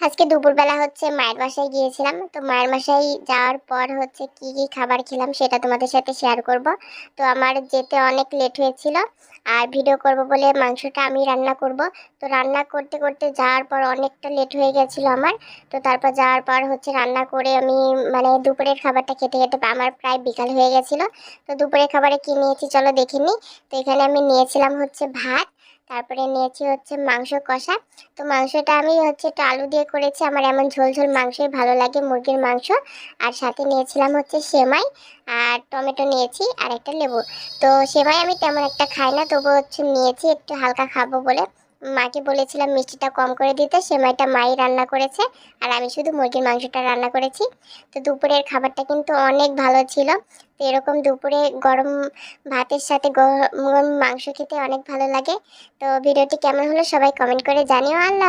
আজকে দুপুরবেলা মায়ের বাসায় গিয়েছিলাম। তো মায়ের বাসায় যাওয়ার পর কি কি খাবার খেলাম সেটা তোমাদের সাথে শেয়ার করব। তো আমার যেতে অনেক লেট হয়েছিল, আর ভিডিও করব বলে মাংসটা আমি রান্না করব। তো রান্না করতে করতে যাওয়ার পর অনেকটা লেট হয়ে গেছিল আমার। তো তারপর যাওয়ার পর রান্না করে আমি মানে দুপুরের খাবারটা খেতে খেতে আমার প্রায় বিকাল হয়ে গেছিল। তো দুপুরের খাবারে কি নিয়েছি চলো দেখে নিই। তো এখানে আমি নিয়েছিলাম ভাত, তারপরে নিয়েছি মাংস কষা। তো মাংসটা আমি একটু আলু দিয়ে করেছি, আমার এমন ঝোল ঝোল মাংসই ভালো লাগে, মুরগির মাংস। আর সাথে নিয়েছিলাম সেমাই, আর টমেটো নিয়েছি, আর একটা লেবু। তো সেমাই আমি তেমন একটা খাই না, তবু নিয়েছি একটু হালকা খাবো বলে। মাকে বলেছিলাম মিষ্টিটা কম করে দিতে, সেমাইটা মাই রান্না করেছে, আর আমি শুধু মুরগির মাংসটা রান্না করেছি। তো দুপুরের খাবারটা কিন্তু অনেক ভালো ছিল। তো এরকম দুপুরে গরম ভাতের সাথে গরম গরম মাংস খেতে অনেক ভালো লাগে। তো ভিডিওটি কেমন হলো সবাই কমেন্ট করে জানিও। আল্লাহ।